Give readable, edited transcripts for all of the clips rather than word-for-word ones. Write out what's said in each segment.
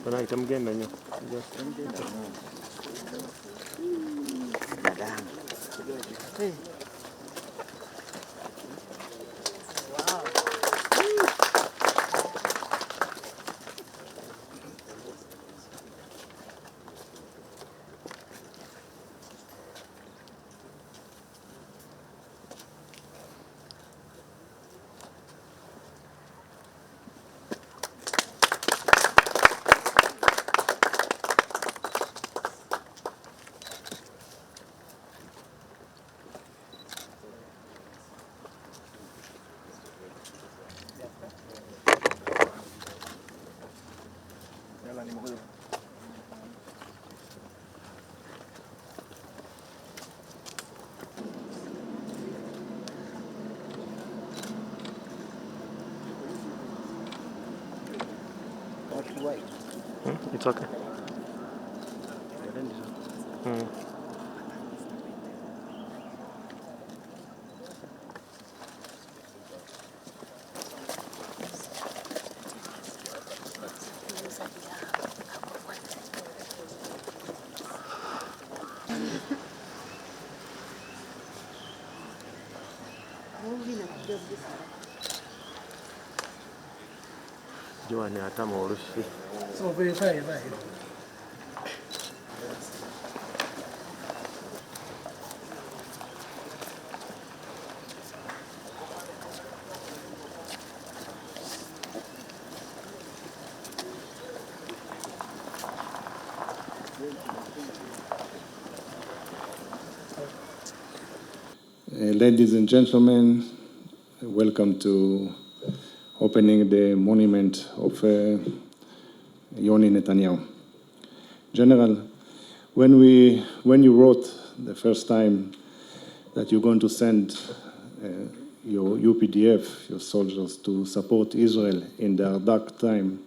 Bana itam génn nañu. It's okay. Joani hata maurushi. So very fine. Ladies and gentlemen, welcome to opening the monument of Yoni Netanyahu. General, when you wrote the first time that you're going to send your UPDF, your soldiers, to support Israel in their dark time,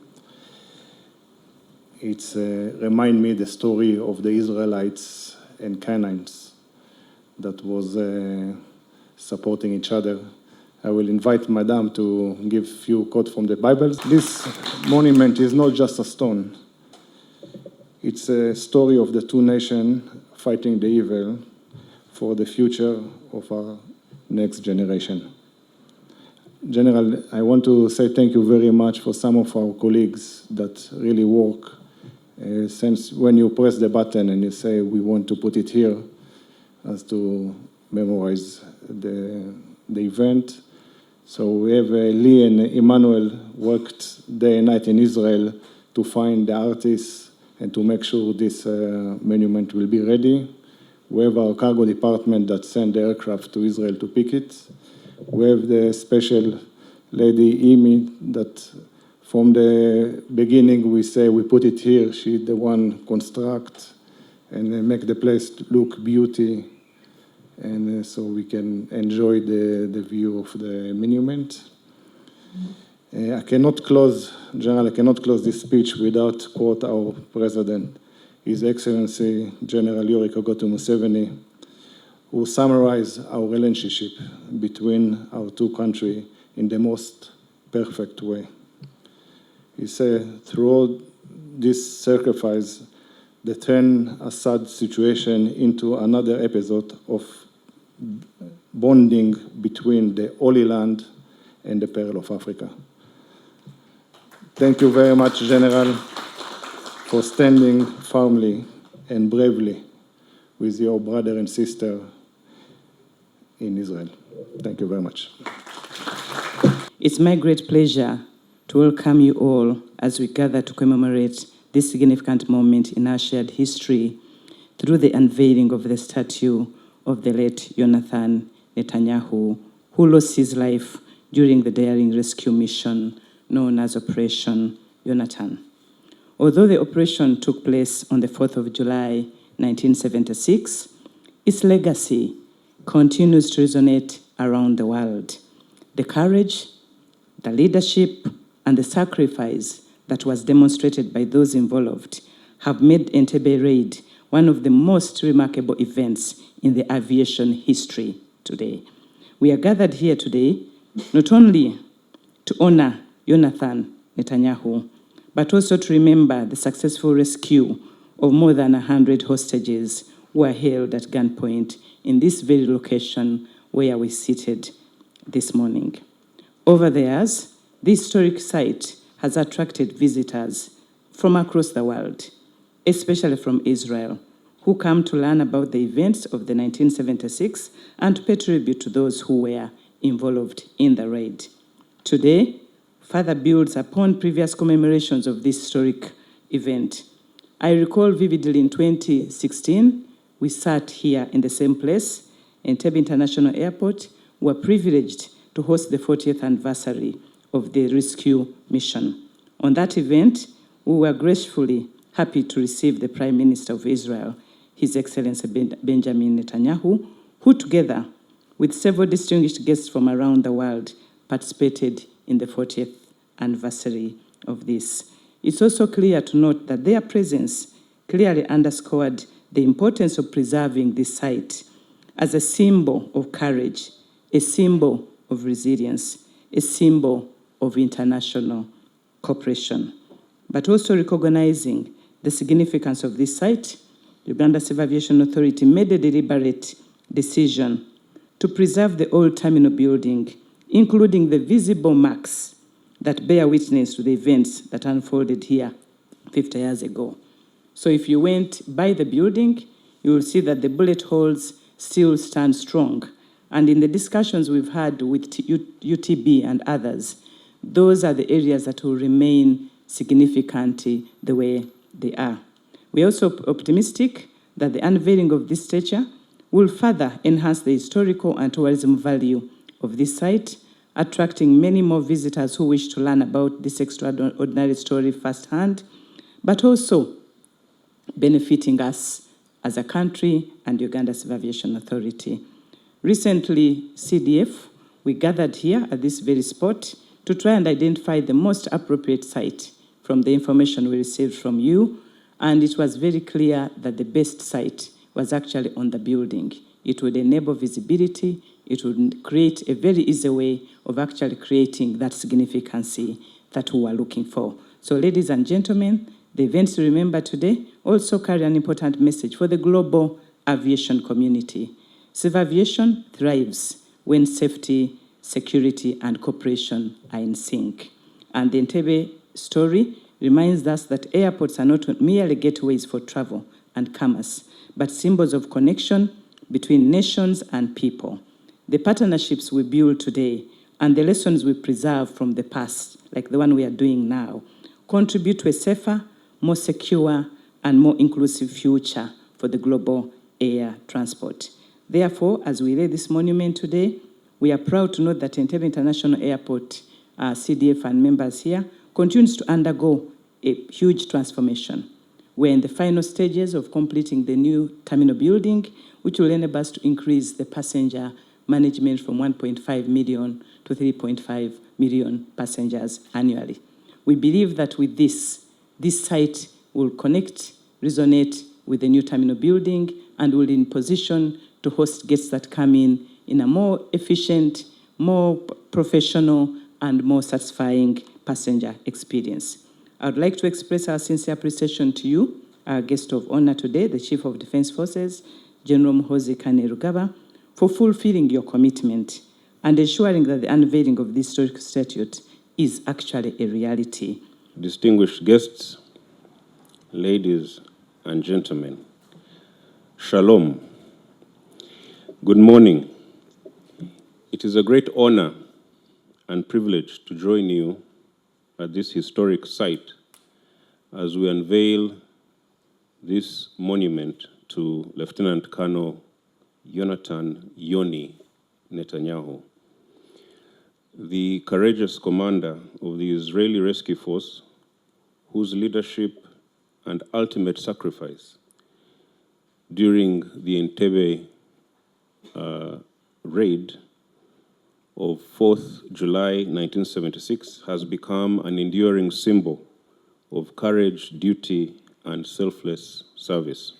it's remind me the story of the Israelites and Canaanites that was supporting each other. I will invite Madame to give a few quotes from the Bible. This monument is not just a stone. It's a story of the two nations fighting the evil for the future of our next generation. General, I want to say thank you very much for some of our colleagues that really work. Since when you press the button and you say we want to put it here, as to memorize the event. So we have Lee and Emmanuel worked day and night in Israel to find the artists and to make sure this monument will be ready. We have our cargo department that sent the aircraft to Israel to pick it. We have the special lady, Amy, that from the beginning we say we put it here. She's the one construct and make the place look beauty, and so we can enjoy the view of the monument. I cannot close this speech without quote our president, His Excellency General Yoweri Kaguta Museveni, who summarized our relationship between our two countries in the most perfect way. He said, throughout this sacrifice, they turn Assad situation into another episode of bonding between the Holy Land and the Pearl of Africa. Thank you very much, General, for standing firmly and bravely with your brother and sister in Israel. Thank you very much. It's my great pleasure to welcome you all as we gather to commemorate this significant moment in our shared history through the unveiling of the statue of the late Jonathan Netanyahu, who lost his life during the daring rescue mission known as Operation Jonathan. Although the operation took place on the 4th of July, 1976, its legacy continues to resonate around the world. The courage, the leadership, and the sacrifice that was demonstrated by those involved have made Entebbe raid one of the most remarkable events in the aviation history today. We are gathered here today not only to honor Jonathan Netanyahu, but also to remember the successful rescue of more than 100 hostages who were held at gunpoint in this very location where we're seated this morning. Over the years, this historic site has attracted visitors from across the world, especially from Israel, who come to learn about the events of the 1976 and to pay tribute to those who were involved in the raid. Today, further builds upon previous commemorations of this historic event. I recall vividly in 2016, we sat here in the same place, Entebbe International Airport. We were privileged to host the 40th anniversary of the rescue mission. On that event, we were gracefully happy to receive the Prime Minister of Israel, His Excellency Benjamin Netanyahu, who together with several distinguished guests from around the world participated in the 40th anniversary of this. It's also clear to note that their presence clearly underscored the importance of preserving this site as a symbol of courage, a symbol of resilience, a symbol of international cooperation. But also recognizing the significance of this site, Uganda Civil Aviation Authority made a deliberate decision to preserve the old terminal building, including the visible marks that bear witness to the events that unfolded here 50 years ago. So if you went by the building, you will see that the bullet holes still stand strong. And in the discussions we've had with UTB and others, those are the areas that will remain significant the way they are. We are also optimistic that the unveiling of this statue will further enhance the historical and tourism value of this site, attracting many more visitors who wish to learn about this extraordinary story firsthand, but also benefiting us as a country and Uganda Civil Aviation Authority. Recently, CDF, we gathered here at this very spot to try and identify the most appropriate site from the information we received from you, and it was very clear that the best site was actually on the building. It would enable visibility, it would create a very easy way of actually creating that significance that we were looking for. So ladies and gentlemen, the events to remember today also carry an important message for the global aviation community. Civil aviation thrives when safety, security, and cooperation are in sync. And the Entebbe story reminds us that airports are not merely gateways for travel and commerce, but symbols of connection between nations and people. The partnerships we build today and the lessons we preserve from the past, like the one we are doing now, contribute to a safer, more secure, and more inclusive future for the global air transport. Therefore, as we lay this monument today, we are proud to note that Entebbe International Airport, CDF and members here, continues to undergo a huge transformation. We're in the final stages of completing the new terminal building, which will enable us to increase the passenger management from 1.5 million to 3.5 million passengers annually. We believe that with this site will connect, resonate with the new terminal building, and will be in position to host guests that come in a more efficient, more professional, and more satisfying passenger experience. I would like to express our sincere appreciation to you, our guest of honor today, the Chief of Defense Forces, General Muhoozi, for fulfilling your commitment and ensuring that the unveiling of this historic statute is actually a reality. Distinguished guests, ladies and gentlemen, Shalom. Good morning. It is a great honor and privilege to join you at this historic site as we unveil this monument to Lieutenant Colonel Yonatan Yoni Netanyahu, the courageous commander of the Israeli Rescue Force, whose leadership and ultimate sacrifice during the Entebbe raid of 4th July 1976 has become an enduring symbol of courage, duty, and selfless service.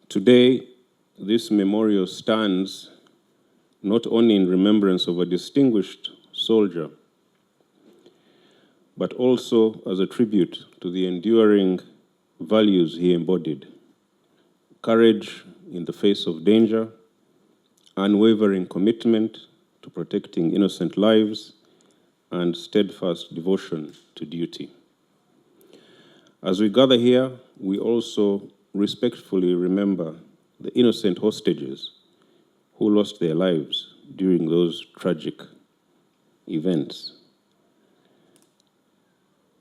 Today, this memorial stands not only in remembrance of a distinguished soldier, but also as a tribute to the enduring values he embodied: courage in the face of danger, unwavering commitment to protecting innocent lives, and steadfast devotion to duty. As we gather here, we also respectfully remember the innocent hostages who lost their lives during those tragic events.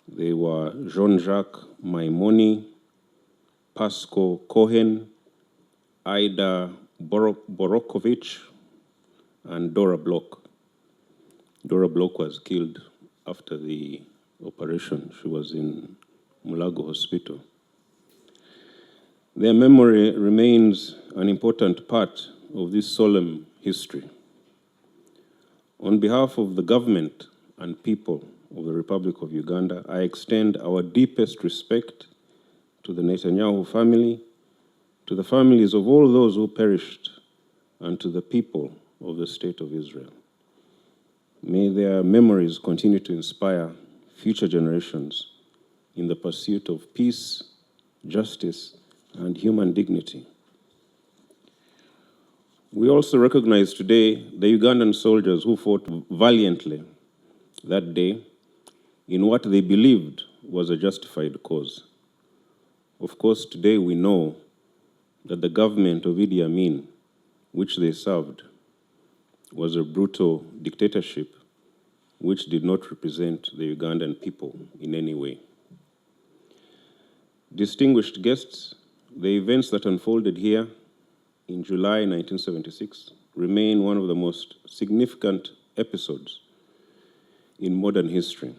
They were Jean-Jacques Maimoni, Pascal Cohen, Ida Borokovich, and Dora Bloch. Dora Bloch was killed after the operation. She was in Mulago Hospital. Their memory remains an important part of this solemn history. On behalf of the government and people of the Republic of Uganda, I extend our deepest respect to the Netanyahu family, to the families of all those who perished, and to the people of the State of Israel. May their memories continue to inspire future generations in the pursuit of peace, justice, and human dignity. We also recognize today the Ugandan soldiers who fought valiantly that day in what they believed was a justified cause. Of course, today we know that the government of Idi Amin, which they served, was a brutal dictatorship which did not represent the Ugandan people in any way. Distinguished guests, the events that unfolded here in July 1976 remain one of the most significant episodes in modern history.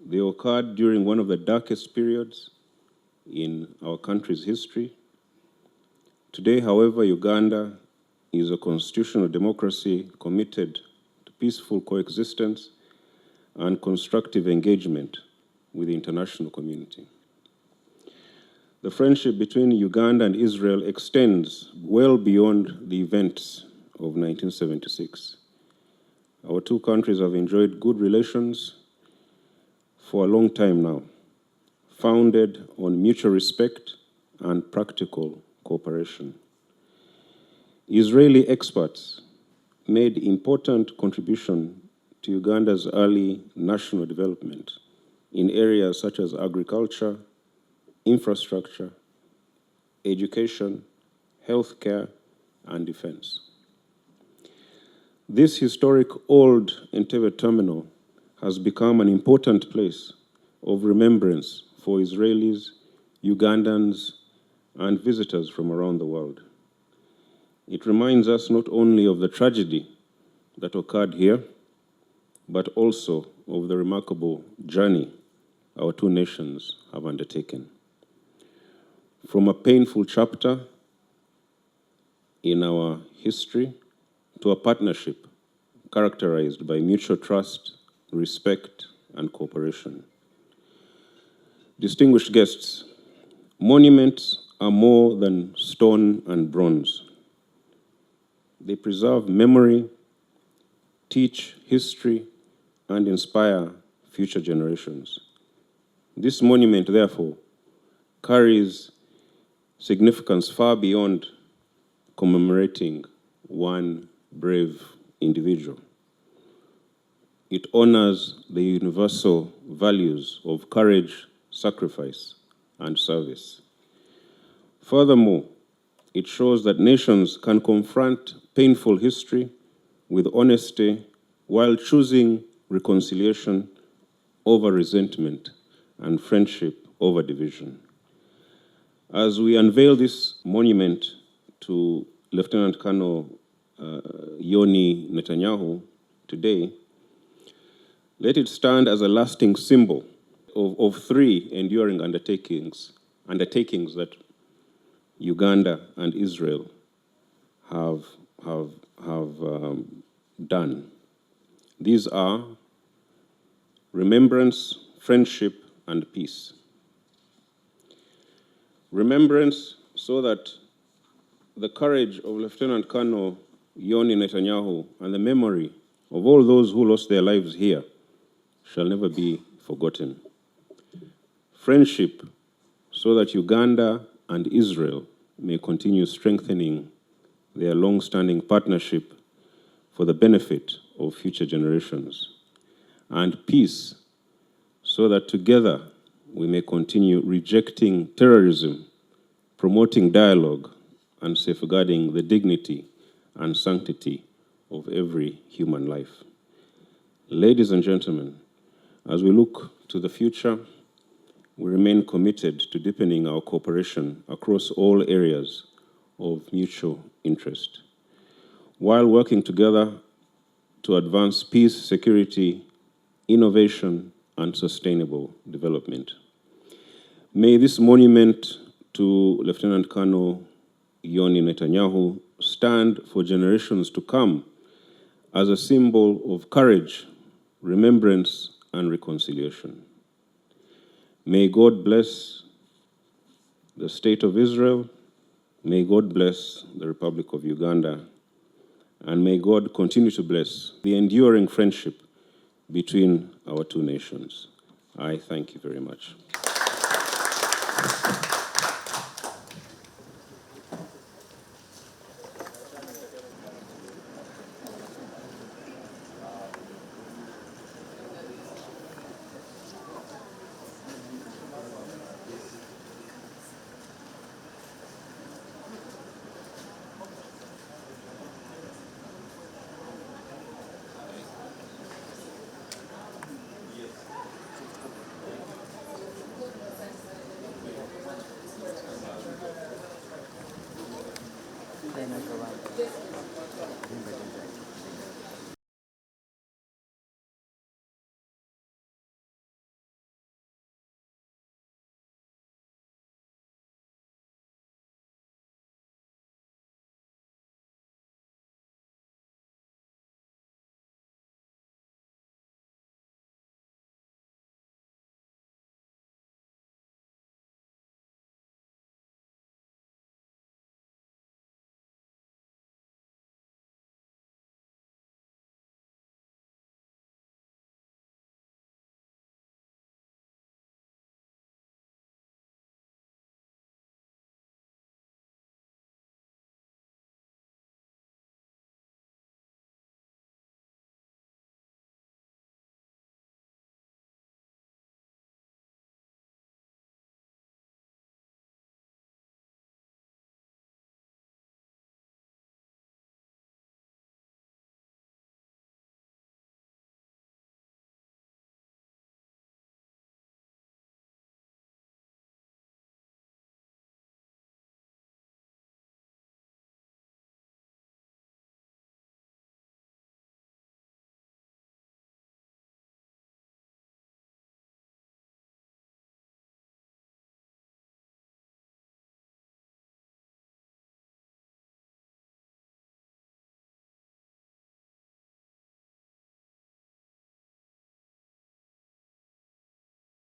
They occurred during one of the darkest periods in our country's history. Today, however, Uganda is a constitutional democracy committed to peaceful coexistence and constructive engagement with the international community. The friendship between Uganda and Israel extends well beyond the events of 1976. Our two countries have enjoyed good relations for a long time now, founded on mutual respect and practical cooperation. Israeli experts made important contribution to Uganda's early national development in areas such as agriculture, infrastructure, education, healthcare, and defense. This historic old Entebbe terminal has become an important place of remembrance for Israelis, Ugandans, and visitors from around the world. It reminds us not only of the tragedy that occurred here, but also of the remarkable journey our two nations have undertaken. From a painful chapter in our history to a partnership characterized by mutual trust, respect, and cooperation. Distinguished guests, monuments are more than stone and bronze. They preserve memory, teach history, and inspire future generations. This monument, therefore, carries significance far beyond commemorating one brave individual. It honors the universal values of courage, sacrifice, and service. Furthermore, it shows that nations can confront painful history with honesty while choosing reconciliation over resentment and friendship over division. As we unveil this monument to Lieutenant Colonel Yoni Netanyahu today, let it stand as a lasting symbol of three enduring undertakings that Uganda and Israel have done. These are remembrance, friendship, and peace. Remembrance so that the courage of Lieutenant Colonel Yoni Netanyahu and the memory of all those who lost their lives here shall never be forgotten. Friendship so that Uganda and Israel may continue strengthening their long-standing partnership for the benefit of future generations. And peace so that together we may continue rejecting terrorism, promoting dialogue, and safeguarding the dignity and sanctity of every human life. Ladies and gentlemen, as we look to the future, we remain committed to deepening our cooperation across all areas of mutual interest, while working together to advance peace, security, innovation, and sustainable development. May this monument to Lieutenant Colonel Yoni Netanyahu stand for generations to come as a symbol of courage, remembrance, and reconciliation. May God bless the State of Israel, may God bless the Republic of Uganda, and may God continue to bless the enduring friendship between our two nations. I thank you very much.